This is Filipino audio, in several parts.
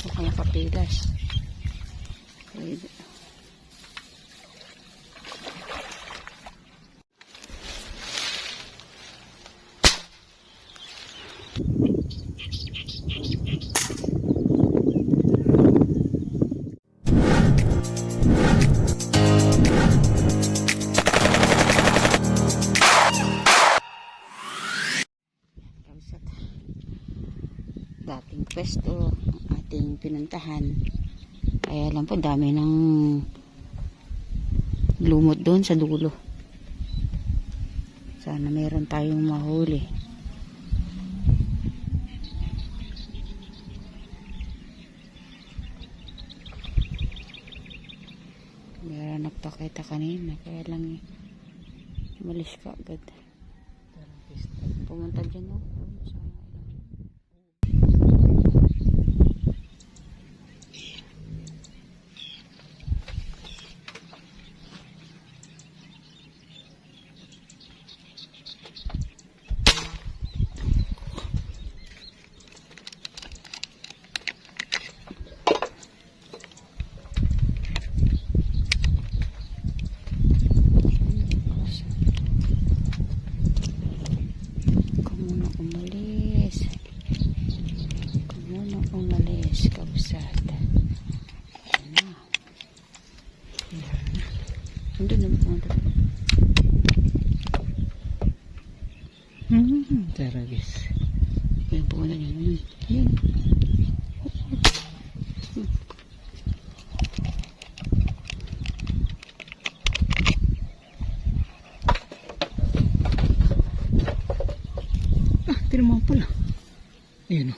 O kaya kapilas. Dating pwesto ang ating pinuntahan, kaya lang po dami ng lumot doon sa dulo. Sana meron tayong mahuli. Meron nagpakita kanina, kaya lang umalis ka agad. Pumunta dyan o. Umalis kabsat. Hindi na pumunta. Tara guys. Yan po na yun. Yan. Tinamaan pala. Ayan o.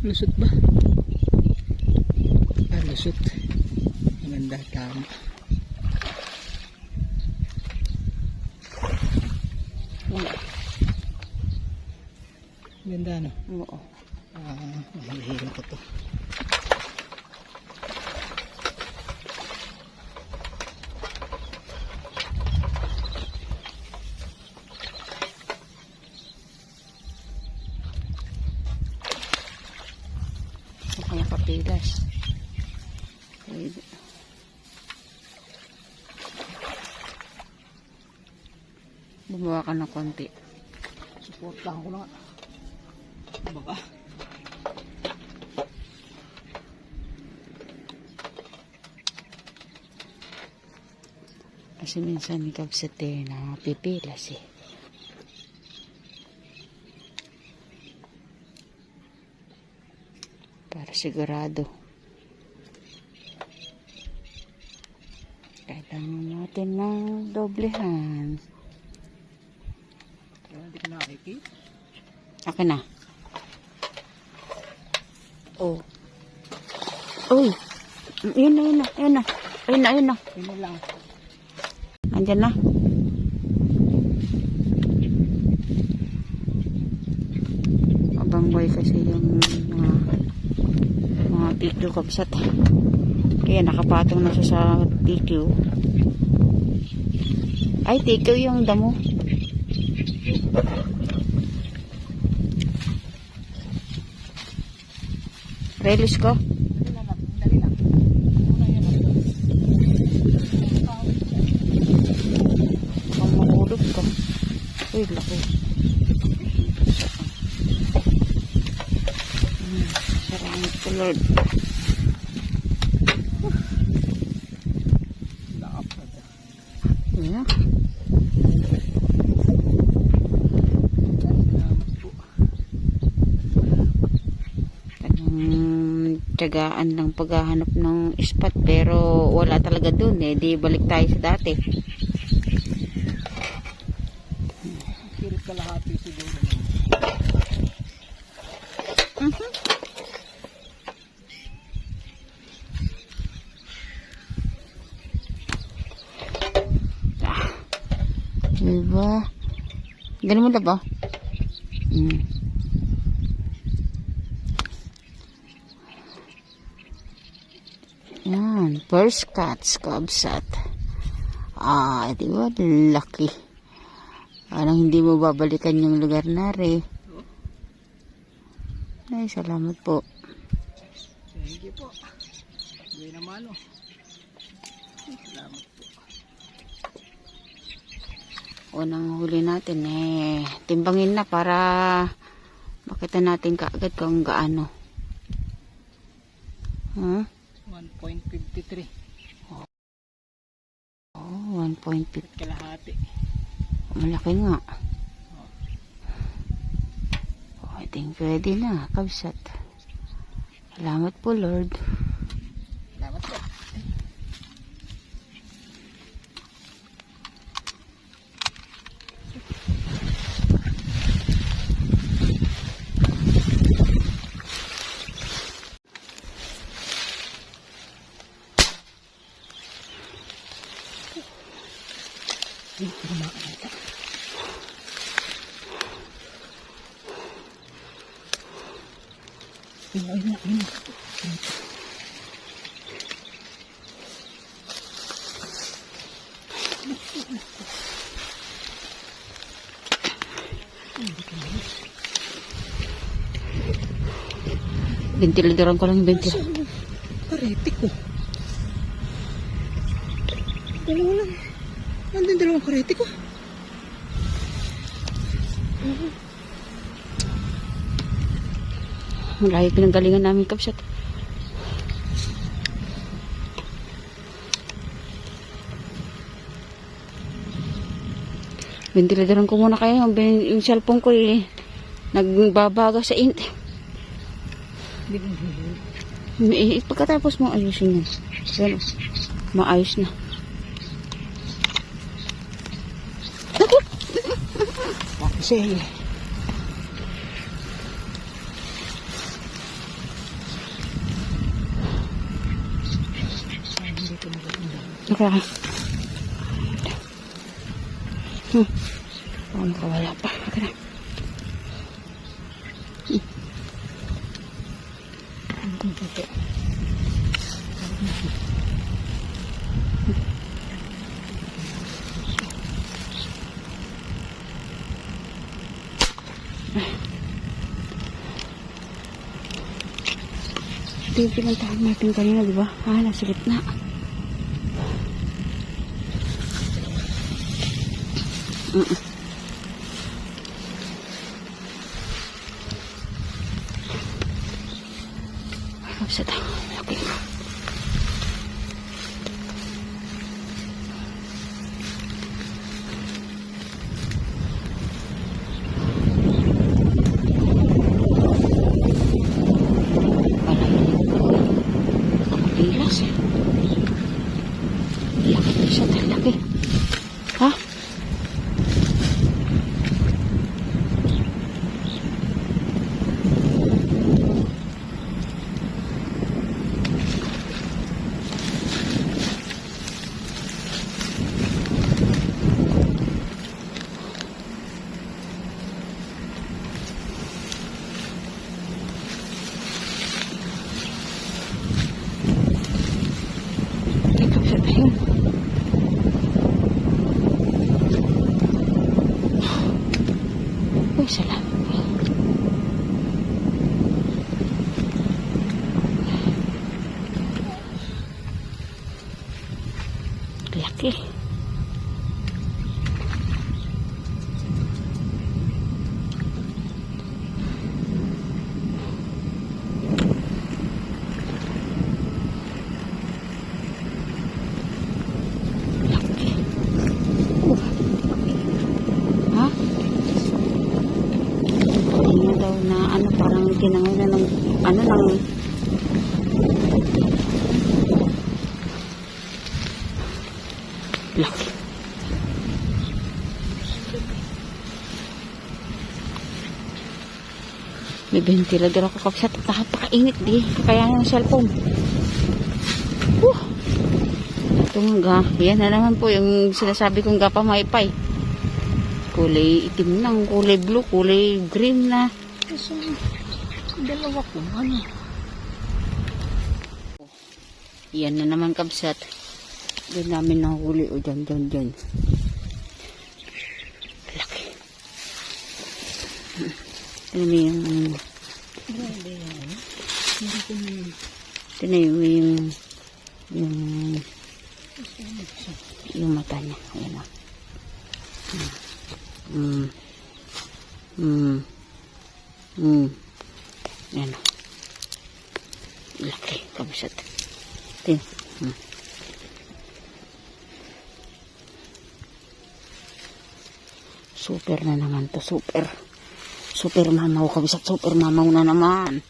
Lusot ba? Lusot. Maganda, tama. Ganda no? Oo. Mahihiro ko to. Kaya kapilas. Bumawa ka ng konti. Support lang ko na. Baka. Kasi minsan ni kabsate na pipilas eh. Para sigurado. Kailangan natin ng doblehan. Hindi ko nakikita. Akin na. Oh. Uy. Yun na, yun na, yun na. Ayun na, ayun na. Yun na lang. Andyan na. Mabanggoy kasi yung mga PQ kabsat. Kaya nakapatong na siya sa PQ. Ay, PQ yung damo. Relis ko. Dali lang. Una yan. Ang mahulog ko. Uy, laki. Sarang tulad. Yeah. Tiyagaan ng paghahanap ng spot pero wala talaga dun eh, di balik tayo sa dati. Kirit kalahati siguro. Diba? Ganun mo na ba? Yan, first cuts, kabsat. Di ba? Laki. Parang hindi mo babalikan yung lugar na rin. Ay, salamat po. Sige po. Hindi naman oh. Salamat po. Unang huli natin timbangin na para makita natin kaagad kung gaano. Huh? 1.53. Oh, 1.50. Kalahati. Malaki nga. Pwede na, kabsat. Salamat po, Lord. Salamat po. Ayun. Ventiladoran ko lang yung ventilador. Karete ko. Dalawa lang. Nandun dalawang karete ko. Malayo pinanggalingan namin, kabsat. Ventiladoran ko muna kayo. Yung cellphone ko nagbabaga sa pagkatapos mo ayusin yan. Pero, maayos na. Kasi Okay. Oh, nakawala pa. Okay na. Ito yung pinuntahan natin kanina, di ba? Nasa gitna. Kapsat. Okay. Laki siya, laki. Ha? Uy, salamat po. Laki. Ha? Ano daw na parang ginangon na ng laki. May ventilador ako, kapsat. Napakainit di. Kaya ng cellphone. Ito nga. Yan na naman po yung sinasabi kong gapa maipay. Kulay itim ng, kulay blue, kulay green na. kasi dalawa ko. Ano? Yan na naman, kabsat. Doon namin nahuli. O, dyan. Laki. Ano mo yung Sino yung mata niya. Ayan o. Ayan o. Laki. Kabisat. Tin. Super na naman to. Super. Super mamaw. Kabisat. Super mamaw na naman.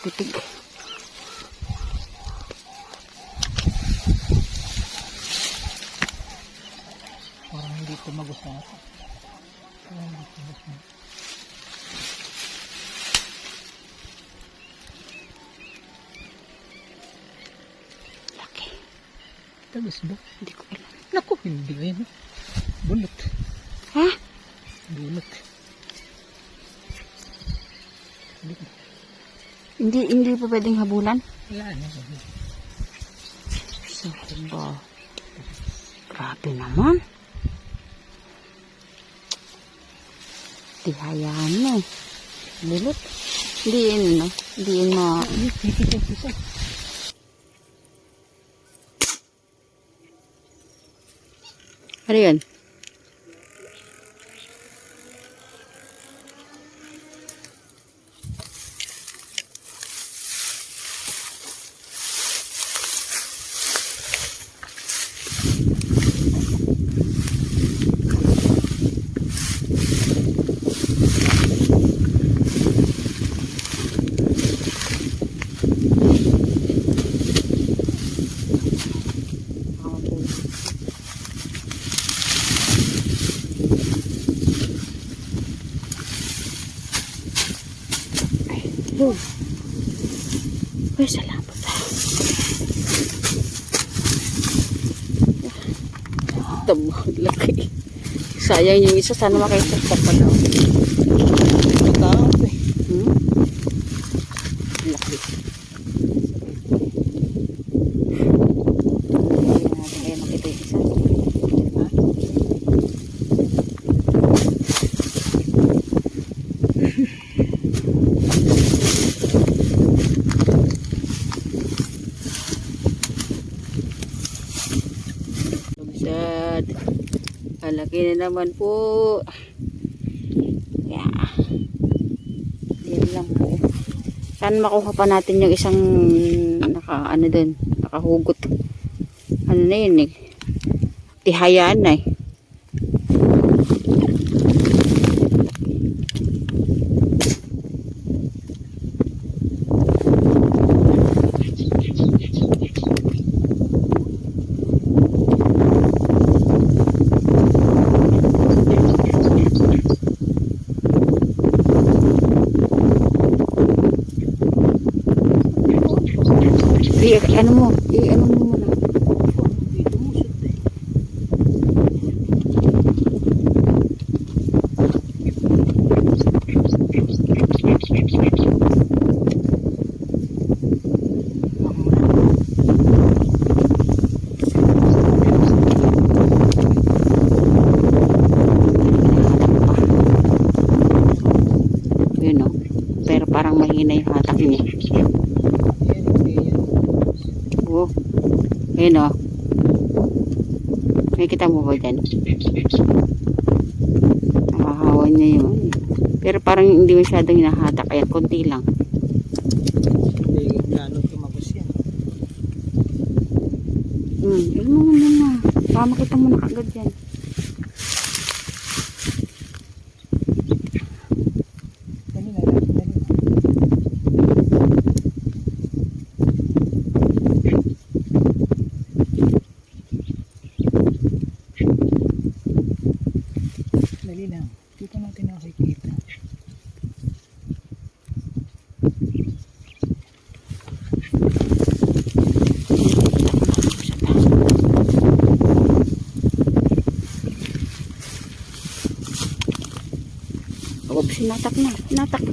Titig. Parang hindi tumagos na ako. Parang hindi tumagos na. Laki. Tagos ba? Hindi ko alam. Naku, hindi ayun. Bulot. Ha? Bulot. Hindi pa pwedeng habulan? Wala na. Sorry ba? Grabe naman. Tihayaan mo. Lulot. Hindi yun, no? Hindi yun ma... Ano yun? Yun. Uy, salamat. Tama, laki. Sayang yung isa. Sana makaisak pa daw. Mataas eh. Laki. Ayan, makita yung isa. Kabisat. Alaki na naman po. Yeah. Yan lang po. Saan makuha pa natin yung isang ano dun, nakahugot. Ano na yun eh. Tihayaan na eh. Ano mo muna. Dito mo siya eh. Yun o. Pero parang mahina yung hatak niya. Oh. Ayun o. May kita mo ba dyan? Nakahawan niya yun. Pero parang hindi masyadong hinahatak. Ayan, konti lang. Hindi gano'n tumagos yan. Ayun mo muna. Baka makita mo na kagad yan. Dali na, dali na. Dali lang. Dito natin nakikita. Oops, hinatak na. Hinatak.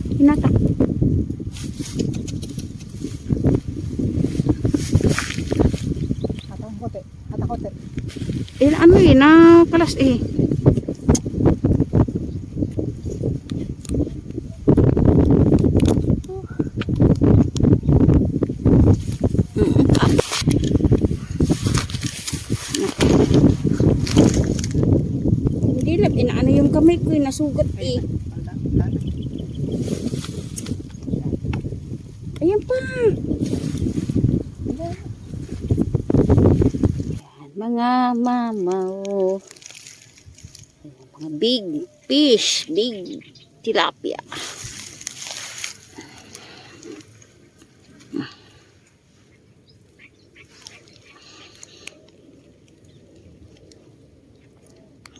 Hatang kote. Eh, ano eh, nakalas eh. Hindi lang, inaano yung kamay ko, nasugat eh. Ayan pa. Ayan, mga mamaw. Ayan, mga big fish, big tilapia.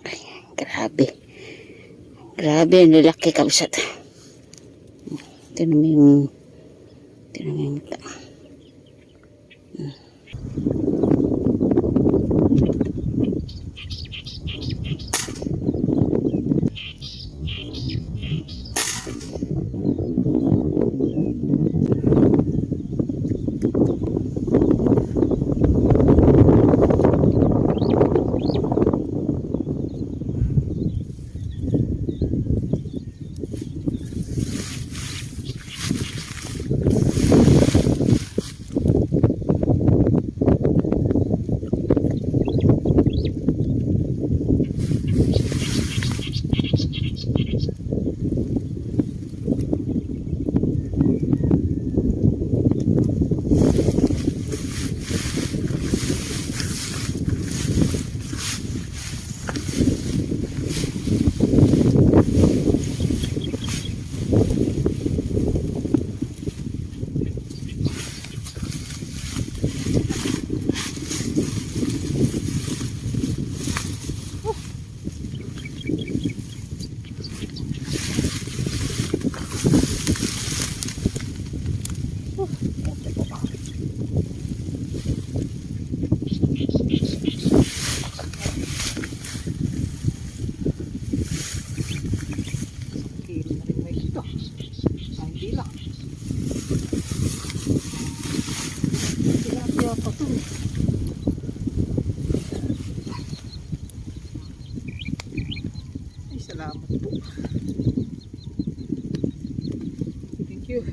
Ayan, grabe. Grabe, nilaki kabsat. Ito naman yung mata. Salamat po. Thank you.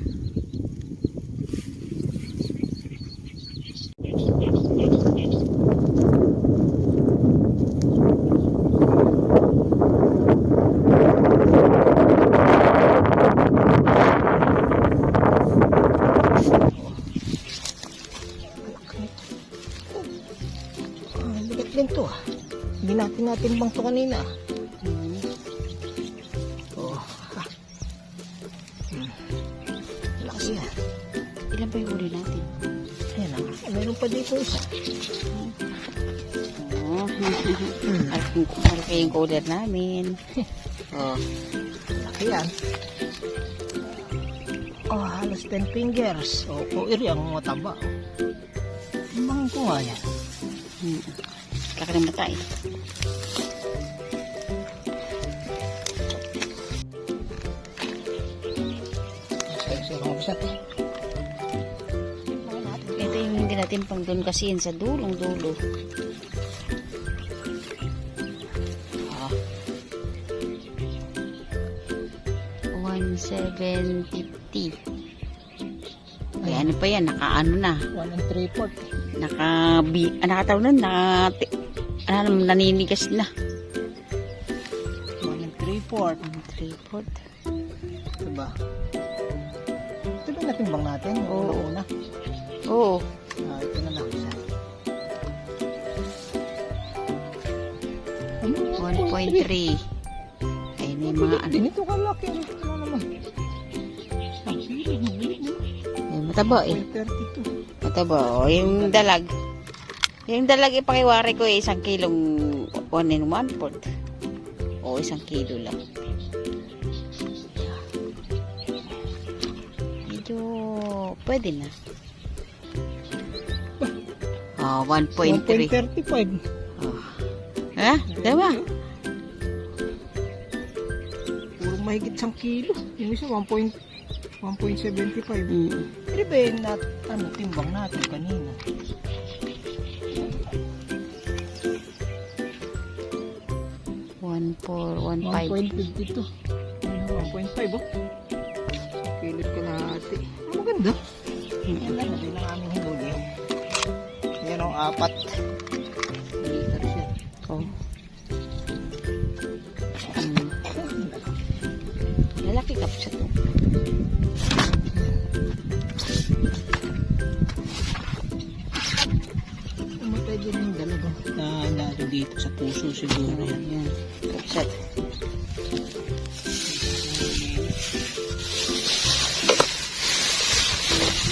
Bigat din to. Hindi natin bang to kanina. Lakas yan. Ilan pa yung huli natin? Ayan na. Meron pa dito isa. Oh, malaki yung cooler namin. Laki yan. Halos 10 fingers. Kuir ang mataba. Mangin ko nga yan. Laki ng mata eh. Ito yung hindi natin pang doon kasi yun sa dulong-dulo. Ah. 1,750. Ay, ano pa yan? Naka-ano na? 1 3/4. Nakataw na. Naninigas na. 1 3/4. 3/4. Diba? Ito ba natimbang natin? Oo. Una. Oo. Ito na lang isa. 1.3. Ayun yung mga ano. Dito ka laki. Ano naman? Ang kilo. Ay, mataba eh. 32. Mataba. O, yung dalag. Yung dalag ipakiwari ko eh, 1 kilong 1 1/4. O, 1 kilo lang. Medyo pwede na. 1.3. 1.35. Ha? Diba? Puro mahigit 1 kilo. Yung isa 1.75. Pero ba yun timbang natin kanina? 1.5. 1.52. 1.5 oh. Kilot ka natin. Maganda. Yan lang, hindi lang aming hinuli. Yan ang 4 liter siya. Oh. Lalaki ka siya to. Umatay din yung dalaga. Nalo dito sa puso siguro yan. Yan. Kapsat.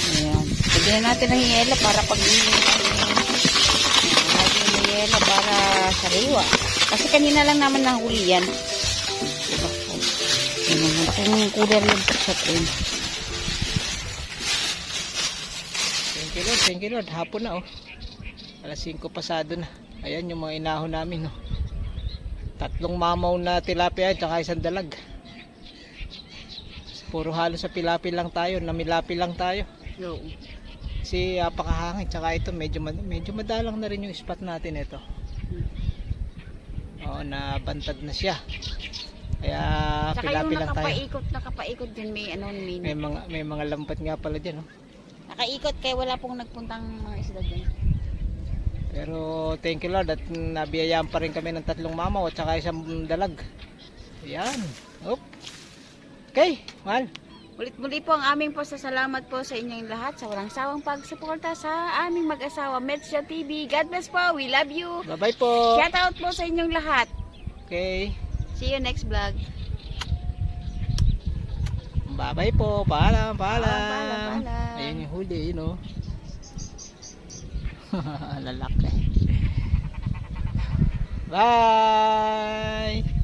Ayan. Lagyan natin ng hiyela para pag lagyan ng hiyela para sariwa. Kasi kanina lang naman nahuli yan. Diba? Yan ang malaking cooler yung kapsat rin. Thank you Lord. Hapon na oh. Alas 5 pasado na. Ayan yung mga inahon namin oh. 3 mamaw na tilapia at saka 1 dalag. Puro halos sa pilapi lang tayo, namilapi lang tayo. No. Kasi apakahangin, tsaka ito medyo madalang na rin yung spot natin ito. Oo, nabantad na siya. Kaya Saka pilapi yung lang tayo. nakapaikot din may ano may May mga lampat nga pala dyan oh. nakaikot kaya wala pong nagpuntang mga isda dyan. Pero thank you Lord at nabiyayaan pa rin kami ng 3 mamaw at saka 1 dalag. Ayan. Oop. Okay, mahal. Ulit-muli po ang aming pasasalamat po sa inyong lahat sa walang sawang pagsuporta sa aming mag-asawa Metsja TV. God bless po. We love you. Bye-bye po. Shout out po sa inyong lahat. Okay. See you next vlog. Bye-bye po. Paalam, paalam. Paalam, paalam. Ayun yung huli, yun oh. Lalaki. Bye!